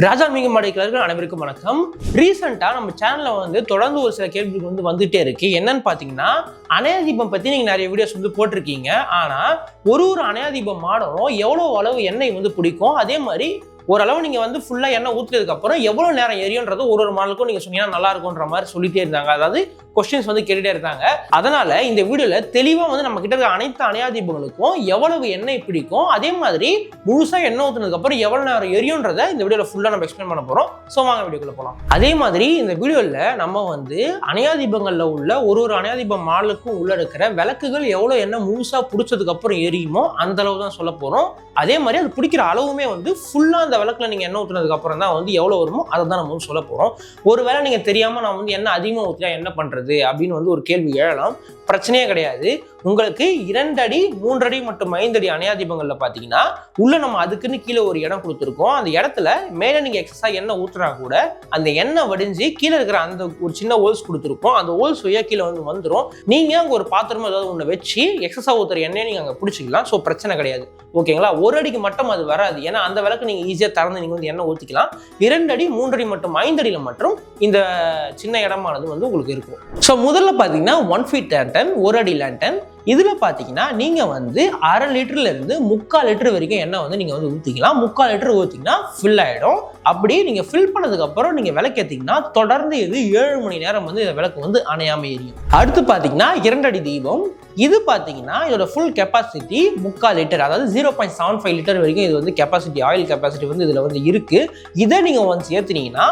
ராஜா மிக மாடிக்கிறார்கள். அனைவருக்கும் வணக்கம். ரீசெண்டா நம்ம சேனல்ல தொடர்ந்து ஒரு சில கேள்விகள் வந்துட்டே இருக்கு. என்னன்னு பாத்தீங்கன்னா, அணையா தீபம் பத்தி நீங்க நிறைய வீடியோஸ் போட்டிருக்கீங்க. ஆனா ஒரு அணையா தீபம் மாடலும் எவ்வளவு அளவு எண்ணெய் பிடிக்கும், அதே மாதிரி ஓரளவு நீங்க ஃபுல்லா எண்ணெய் ஊத்துறதுக்கு அப்புறம் எவ்வளவு நேரம் எரியும்ன்றது ஒரு மாடலுக்கும் நீங்க சொன்னீங்கன்னா நல்லா இருக்கும்ன்ற மாதிரி சொல்லிட்டே இருந்தாங்க. அதாவது கொஸ்டின்ஸ் கேட்டுட்டே இருக்காங்க. அதனால இந்த வீடியோல தெளிவா நம்ம கிட்ட இருக்க அனைத்து அணையா தீபங்களுக்கும் எவ்வளவு எண்ணெய் பிடிக்கும், அதே மாதிரி முழுசா எண்ணெய் ஊத்துனதுக்கு அப்புறம் எவ்வளவு நேரம் எரியும்ன்றத இந்த வீடியோல ஃபுல்லா நம்ம எக்ஸ்பிளைன் பண்ண போறோம். சோ வாங்க வீடியோக்குள்ள போலாம். அதே மாதிரி இந்த வீடியோல நம்ம அணையா தீபங்கள்ல உள்ள ஒரு அணையா தீபம் மாடலுக்கும் உள்ள இருக்கிற விளக்குகள் எவ்வளவு எண்ணெய் முழுசா பிடிச்சதுக்கு அப்புறம் எரியுமோ அந்த அளவு தான் சொல்ல போறோம். அதே மாதிரி அது பிடிக்கிற அளவுமே ஃபுல்லா அந்த விளக்குல நீங்க எண்ணெய் ஊத்துனதுக்கு அப்புறம் தான் எவ்வளவு வருமோ அதை தான் நம்ம சொல்ல போறோம். ஒருவேளை நீங்க தெரியாம நான் எண்ணெய் அதிகமா ஊத்தினா என்ன பண்றது அப்படின்னு ஒரு கேள்வி எழலாம். பிரச்சனையே கிடையாது. உங்களுக்கு 2 அடி 3 அடி மற்றும் 5 அடி அணையா தீபங்கள்ல பாத்தீங்கன்னா உள்ள நம்ம அதுக்குன்னு கீழே ஒரு இடம் கொடுத்துருக்கோம். அந்த இடத்துல மேல நீங்க எக்ஸஸா எண்ணெய் ஊத்துனா கூட அந்த எண்ணெய் வடிஞ்சு கீழே இருக்கிற அந்த ஒரு சின்ன ஹோல்ஸ் கொடுத்துருக்கோம். அந்த ஹோல்ஸ் வழியா கீழே வந்துடும். நீங்க அங்க ஒரு பாத்திரமா ஏதாவது ஒண்ணு வச்சு எக்ஸஸா ஊத்துற எண்ணெய் நீங்க அங்க பிடிச்சிக்கலாம். ஸோ பிரச்சனை கிடையாது. ஓகேங்களா? 1 அடிக்கு மட்டும் அது வராது. ஏன்னா அந்த விளக்கு நீங்க ஈஸியா திறந்து நீங்க எண்ணெய் ஊத்திக்கலாம். 2 அடி 3 அடி மற்றும் 5 அடியில மட்டும் இந்த சின்ன இடமானது உங்களுக்கு இருக்கும். ஸோ முதல்ல பாத்தீங்கன்னா 1 feet லேண்டன், 1 அடி லேண்டன். இதுல பாத்தீங்கன்னா நீங்க 1/2 லிட்டர்ல இருந்து 3/4 லிட்டர் வரைக்கும் எண்ணெய் நீங்க ஊத்திக்கலாம். 3/4 லிட்டர் ஊத்திங்கன்னா ஃபில் ஆயிடும். அப்படி நீங்க ஃபில் பண்ணதுக்கு அப்புறம் நீங்க விளக்கேத்தீங்கன்னா தொடர்ந்து இது 7 மணி நேரம் இந்த விளக்கு அணையாம எரியும். அடுத்து பாத்தீங்கன்னா 2 அடி தீபம். இது பாத்தீங்கன்னா இதோட ஃபுல் கெப்பாசிட்டி 3/4 லிட்டர், அதாவது 0.75 லிட்டர் வரைக்கும் இது கெப்பாசிட்டி, ஆயில் கெப்பாசிட்டி இதுல இருக்கு. இதை நீங்க ஒன்ஸ் ஏத்துனீங்கன்னா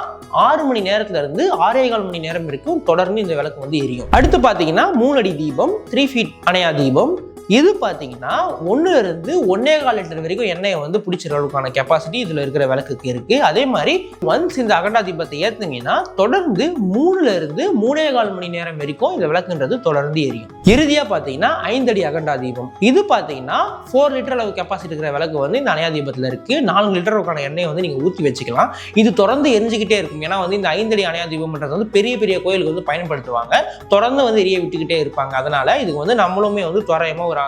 6 மணி நேரத்துல இருந்து 6.25 மணி நேரம் வரைக்கும் தொடர்ந்து இந்த விளக்கு எரியும். அடுத்து பாத்தீங்கன்னா 3 அடி தீபம், 3 feet அணையா தீபம். இது பாத்தீங்கன்னா 1 இருந்து 1.25 லிட்டர் வரைக்கும் எண்ணெயை பிடிச்சிற அளவுக்கான கெப்பாசிட்டி இதுல இருக்கிற விளக்குக்கு இருக்கு. அதே மாதிரி ஒன்ஸ் இந்த அகண்டா தீபத்தை ஏத்துனீங்கன்னா தொடர்ந்து 3 இருந்து 3.25 மணி நேரம் வரைக்கும் இந்த விளக்குன்றது தொடர்ந்து எரியும். இறுதியா பாத்தீங்கன்னா 5 அடி அகண்டா தீபம். இது பாத்தீங்கன்னா 4 லிட்டர் அளவு கெப்பாசிட்டி இருக்கிற விளக்கு இந்த அணையா தீபத்துல இருக்கு. 4 லிட்டருக்கான எண்ணெயை நீங்க ஊத்தி வச்சுக்கலாம். இது தொடர்ந்து எரிஞ்சுக்கிட்டே இருக்கும். ஏன்னா இந்த 5 அடி அணையா தீபம்ன்றது பெரிய பெரிய கோயிலுக்கு பயன்படுத்துவாங்க. தொடர்ந்து எரிய விட்டுக்கிட்டே இருப்பாங்க. அதனால இதுக்கு நம்மளுமே துறையமா ஒரு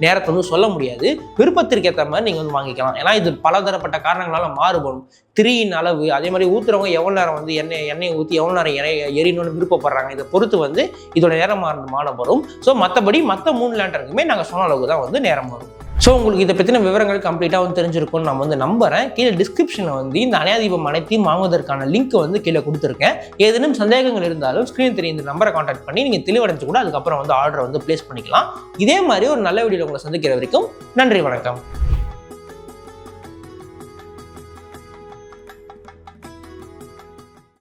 நேரத்தை சொல்ல முடியாது. விருப்பத்திற்கு ஏற்ற மாதிரி நீங்க வாங்கிக்கலாம். ஏன்னா இது பலதரப்பட்ட காரணங்களால மாறுபடும். திரியின் அளவு, அதே மாதிரி ஊத்துறவங்க எவ்வளவு நேரம் எண்ணெய் ஊற்றி எவ்வளவு நேரம் எரியணும்னு விருப்பப்படுறாங்க, இதை பொறுத்து இதோட நேரம் மாறுபடும். ஸோ மற்றபடி மற்ற 3 லேண்டருக்குமே நாங்கள் சொன்ன அளவுக்கு தான் நேரம் வரும். ஸோ உங்களுக்கு இதை பற்றின விவரங்கள் கம்ப்ளீட்டாக தெரிஞ்சிருக்கும்னு நான் நம்புறேன். கீழே டிஸ்கிரிப்ஷனில் இந்த அணையா தீபம் அனைத்தையும் வாங்குவதற்கான லிங்க் கீழே கொடுத்துருக்கேன். ஏதேனும் சந்தேகங்கள் இருந்தாலும் ஸ்க்ரீன் தெரியும் இந்த நம்பரை கான்டாக்ட் பண்ணி நீங்கள் தெளிவடைஞ்சு கூட அதுக்கப்புறம் ஆர்டரை பிளேஸ் பண்ணிக்கலாம். இதே மாதிரி ஒரு நல்ல வீடியோவில் உங்களை சந்திக்கிற வரைக்கும் நன்றி, வணக்கம்.